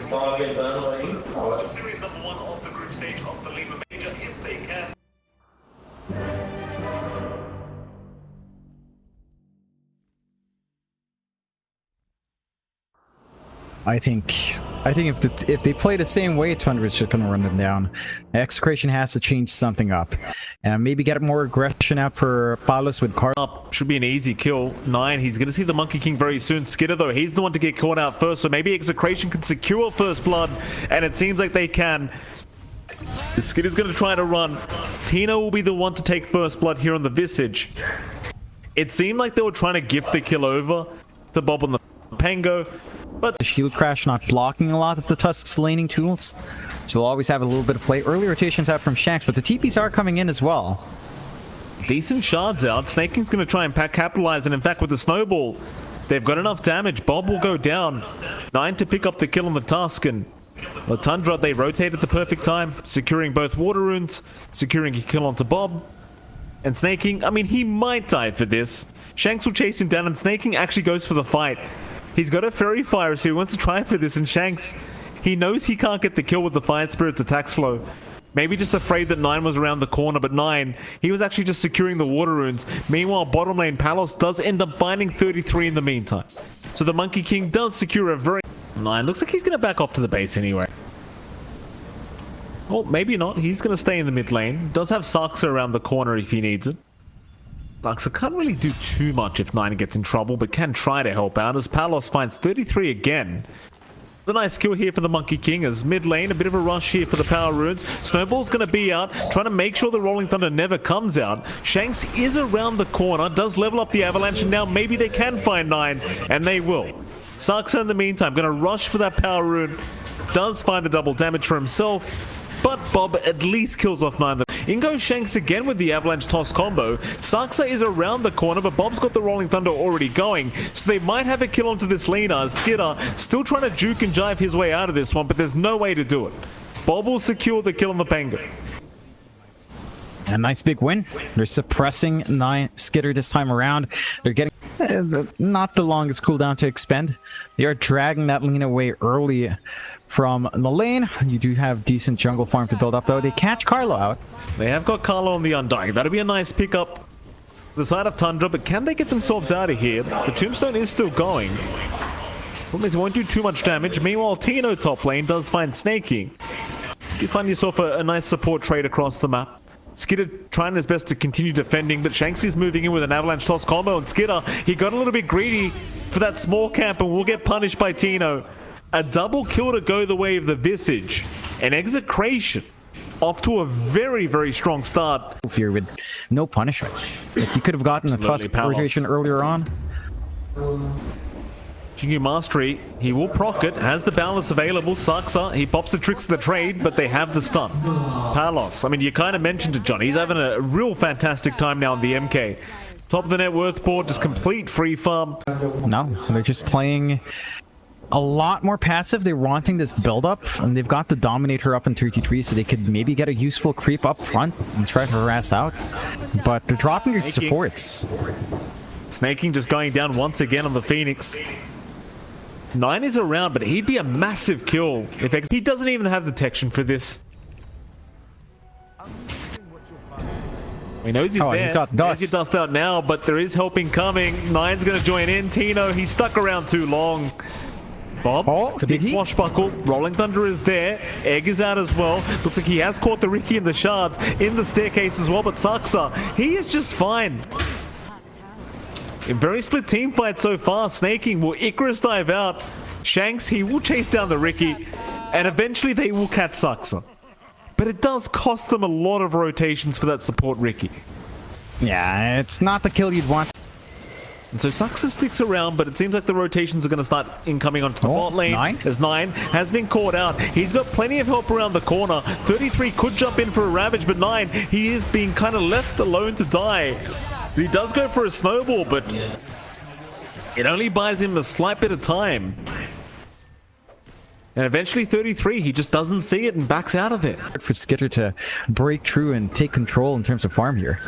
Series number 1 of the group stage of the Lima Major if they can. I think if they play the same way, Tundra is just gonna run them down. Execration has to change something up, and maybe get more aggression out for Palos with Carl. Up should be an easy kill. 9, he's gonna see the Monkey King very soon. Skitter though, he's the one to get caught out first, so maybe Execration can secure first blood, and it seems like they can. Skitter's gonna try to run. Tino will be the one to take first blood here on the Visage. It seemed like they were trying to gift the kill over to Bob on the Pango, but the shield crash not blocking a lot of the Tusk's laning tools, so we'll always have a little bit of play. Early rotations out from Shanks, but the TPs are coming in as well. Decent shards out. Snaking's going to try and capitalize, and in fact with the snowball, they've got enough damage. Bob will go down. 9 to pick up the kill on the Tusk, and the Tundra, they rotate at the perfect time, securing both water runes, securing a kill onto Bob. And Snaking, I mean, he might die for this. Shanks will chase him down, and Snaking actually goes for the fight. He's got a Fairy Fire, so he wants to try for this, and Shanks, he knows he can't get the kill with the Fire Spirit's attack slow. Maybe just afraid that 9 was around the corner, but 9, he was actually just securing the water runes. Meanwhile, bottom lane Palos does end up finding 33 in the meantime. So the Monkey King does secure a very... 9 looks like he's going to back off to the base anyway. Well, maybe not. He's going to stay in the mid lane. Does have Saksa around the corner if he needs it. Saksa can't really do too much if 9 gets in trouble, but can try to help out as Palos finds 33 again. The nice kill here for the Monkey King as mid lane, a bit of a rush here for the power runes. Snowball's going to be out, trying to make sure the Rolling Thunder never comes out. Shanks is around the corner, does level up the avalanche, and now maybe they can find 9, and they will. Saksa in the meantime, going to rush for that power rune, does find the double damage for himself. But Bob at least kills off 9. In goes Shanks again with the Avalanche Toss combo. Saksa is around the corner, but Bob's got the Rolling Thunder already going, so they might have a kill onto this laner. Skitter still trying to juke and jive his way out of this one, but there's no way to do it. Bob will secure the kill on the Pango. A nice big win. They're suppressing 9 Skitter this time around. They're getting not the longest cooldown to expend. They are dragging that lane away early from the lane. You do have decent jungle farm to build up though. They catch Carlo out. They have got Carlo on the Undying. That'll be a nice pickup the side of Tundra, but can they get themselves out of here? The Tombstone is still going. Problem is it won't do too much damage. Meanwhile, Tino top lane does find Snaking. You find yourself a nice support trade across the map. Skitter trying his best to continue defending, but Shanks is moving in with an Avalanche Toss combo, and Skitter, he got a little bit greedy for that small camp and will get punished by Tino. A double kill to go the way of the Visage. And Execration off to a very, very strong start. Here with no punishment. Like you could have gotten the Tusk rotation earlier on. Jingu Mastery, he will proc it, has the balance available. Saksa, he pops the tricks of the trade, but they have the stun. Palos, I mean, you kind of mentioned it, John. He's having a real fantastic time now on the MK. Top of the net worth board, just complete free farm. No, they're just playing a lot more passive. They're wanting this build up, and they've got the Dominator up in 33, so they could maybe get a useful creep up front and try to harass out. But they're dropping their supports. Snaking just going down once again on the Phoenix. 9 is around, but he'd be a massive kill if he doesn't even have detection for this. He knows he's there. He's got dust. There's your dust out now, but there is helping coming. 9's going to join in. Tino, he's stuck around too long. Bob, it's a big swashbuckle. Rolling Thunder is there. Egg is out as well. Looks like he has caught the Riki and the shards in the staircase as well, but Saksa, he is just fine. A very split team fight so far. Snaking will Icarus dive out. Shanks, he will chase down the Riki, and eventually they will catch Saksa. But it does cost them a lot of rotations for that support Riki. Yeah, it's not the kill you'd want. And so Saksa sticks around, but it seems like the rotations are going to start incoming onto the bot lane. 9? As 9 has been caught out. He's got plenty of help around the corner. 33 could jump in for a Ravage, but 9, he is being kind of left alone to die. So he does go for a snowball, but it only buys him a slight bit of time. And eventually 33, he just doesn't see it and backs out of it. For Skitter to break through and take control in terms of farm here.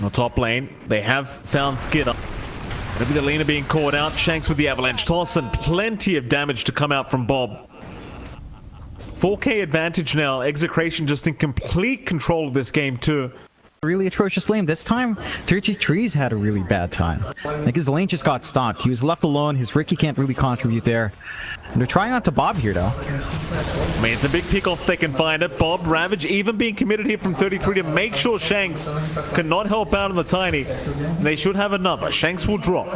On top lane, they have found Skitter. Maybe the Lena being caught out. Shanks with the avalanche toss and plenty of damage to come out from Bob. 4K advantage now. Execration just in complete control of this game too. Really atrocious lane. This time, 33's had a really bad time. Like, his lane just got stopped. He was left alone. His Ricky can't really contribute there. And they're trying out to Bob here, though. I mean, it's a big pick off they can find it. Bob, Ravage even being committed here from 33 to make sure Shanks cannot help out on the Tiny. They should have another. Shanks will drop.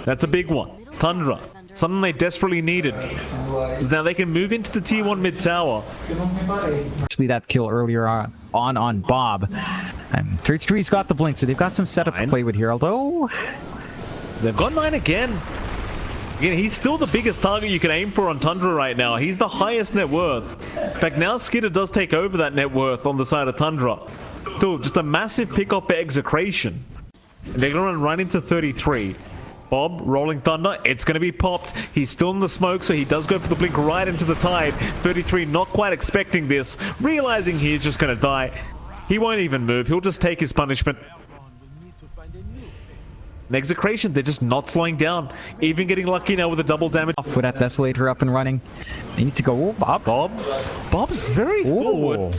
That's a big one. Tundra. Something they desperately needed. Is now they can move into the T1 mid tower. Actually, that kill earlier on Bob. And 33's got the blink, so they've got some setup to play with here, although... They've got 9 again. Again, he's still the biggest target you can aim for on Tundra right now. He's the highest net worth. In fact, now Skitter does take over that net worth on the side of Tundra. Still, just a massive pick-off for Execration. And they're going to run right into 33. Bob, Rolling Thunder, it's going to be popped. He's still in the smoke, so he does go for the blink right into the tide. 33 not quite expecting this, realizing he's just going to die. He won't even move. He'll just take his punishment. In Execration, they're just not slowing down. Even getting lucky now with the double damage. With that Desolator up and running. They need to go up. Bob's very forward.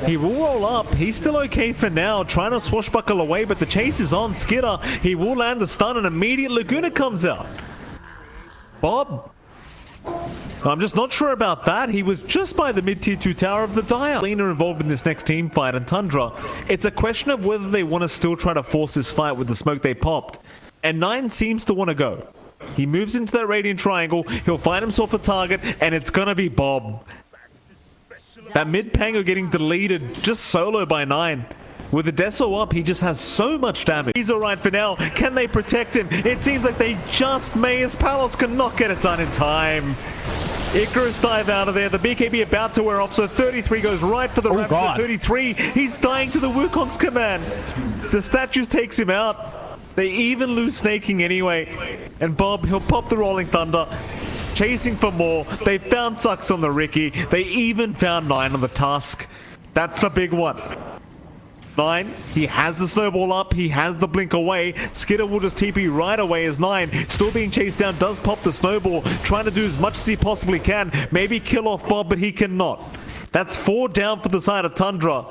He will roll up. He's still okay for now. Trying to swashbuckle away, but the chase is on. Skitter, he will land the stun, and immediate Laguna comes out. Bob. I'm just not sure about that. He was just by the mid-tier 2 tower of the Dire. Lena involved in this next team fight, and Tundra. It's a question of whether they want to still try to force this fight with the smoke they popped. And 9 seems to want to go. He moves into that Radiant Triangle. He'll find himself a target, and it's going to be Bob. That mid-Pango getting deleted just solo by 9. With the Deso up, he just has so much damage. He's alright for now. Can they protect him? It seems like they just may, as Palos cannot get it done in time. Icarus dive out of there. The BKB about to wear off, so 33 goes right for the Raptor. 33, he's dying to the Wukong's command. The statues takes him out. They even lose snaking anyway. And Bob, he'll pop the Rolling Thunder. Chasing for more. They found Sucks on the Ricky. They even found 9 on the Tusk. That's the big one. 9, he has the snowball up, he has the blink away. Skitter will just TP right away as 9, still being chased down, does pop the snowball, trying to do as much as he possibly can. Maybe kill off Bob, but he cannot. That's 4 down for the side of Tundra.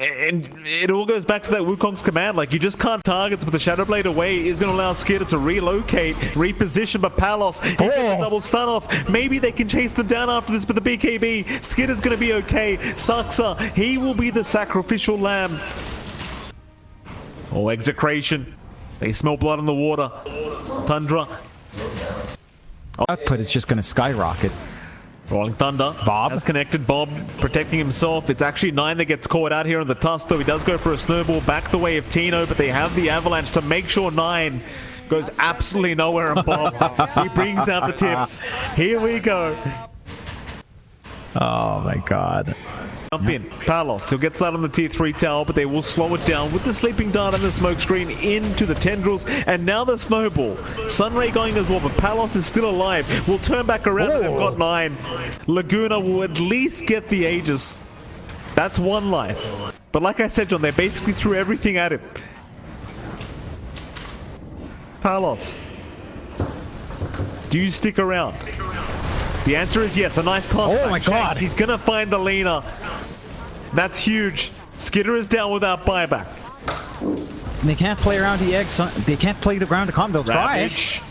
And it all goes back to that Wukong's command. Like, you just can't targets, but the Shadow Blade away is going to allow Skitter to relocate, reposition, but Palos, he gets a double stun off. Maybe they can chase them down after this, but the BKB, Skitter's going to be okay. Saksa, he will be the sacrificial lamb. Oh, Execration. They smell blood in the water. Tundra. Output is just going to skyrocket. Rolling Thunder. Bob has connected. Bob protecting himself. It's actually 9 that gets caught out here on the Tusk, though. He does go for a snowball back the way of Tino, but they have the avalanche to make sure 9 goes absolutely nowhere on Bob. He brings out the tips. Here we go. Oh my god. Jump in. Palos, he'll get started on the tier 3 tower, but they will slow it down with the sleeping dart and the smoke screen into the tendrils, and now the snowball. Sunray going as well, but Palos is still alive. We'll turn back around and they've got 9. Laguna will at least get the Aegis. That's 1 life. But like I said, John, they basically threw everything at him. Palos, do you stick around? The answer is yes. A nice toss. Oh my god. He's going to find the Lena. That's huge. Skitter is down without buyback. They can't play around the eggs. They can't play the ground to come. They'll try. Ravage.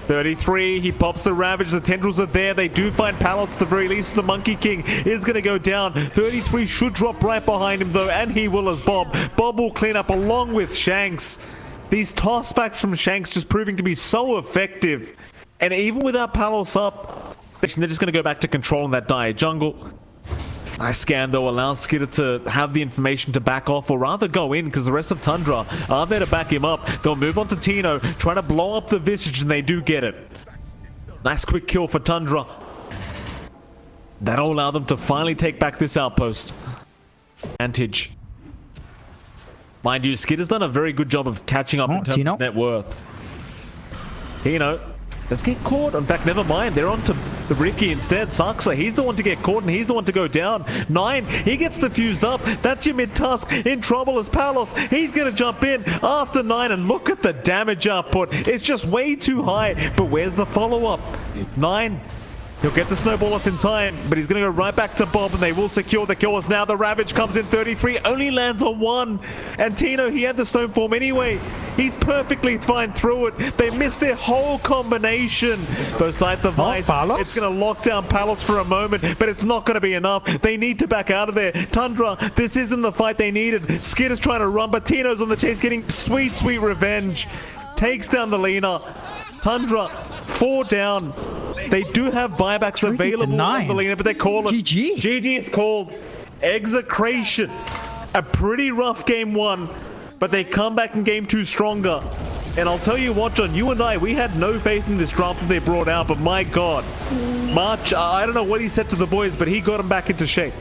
33. He pops the Ravage. The tendrils are there. They do find Palos at the very least. The Monkey King is going to go down. 33 should drop right behind him though, and he will as Bob. Bob will clean up along with Shanks. These tossbacks from Shanks just proving to be so effective. And even without Palos up, they're just going to go back to controlling that Dire jungle. Nice scan though, allows Skitter to have the information to back off, or rather go in, because the rest of Tundra are there to back him up. They'll move on to Tino, try to blow up the Visage, and they do get it. Nice quick kill for Tundra. That'll allow them to finally take back this outpost. Advantage. Mind you, Skitter's done a very good job of catching up in terms of net worth. Tino Let's get caught. In fact, never mind. They're on to the Ricky instead. Saxa, he's the one to get caught and he's the one to go down. 9, he gets diffused up. That's your mid-tusk. In trouble is Palos. He's going to jump in after 9 and look at the damage output. It's just way too high. But where's the follow-up? 9. He'll get the snowball off in time, but he's going to go right back to Bob, and they will secure the kills. Now the Ravage comes in 33, only lands on 1. And Tino, he had the stone form anyway. He's perfectly fine through it. They missed their whole combination. Though Sight the Vice, it's going to lock down Palos for a moment, but it's not going to be enough. They need to back out of there. Tundra, this isn't the fight they needed. Skid is trying to run, but Tino's on the chase, getting sweet, sweet revenge. Takes down the Lina. Tundra, 4 down. They do have buybacks available on the Lina, but they call it. GG. GG is called. Execration. A pretty rough game 1, but they come back in game 2 stronger. And I'll tell you what, John, you and I, we had no faith in this draft that they brought out, but my God. March, I don't know what he said to the boys, but he got them back into shape.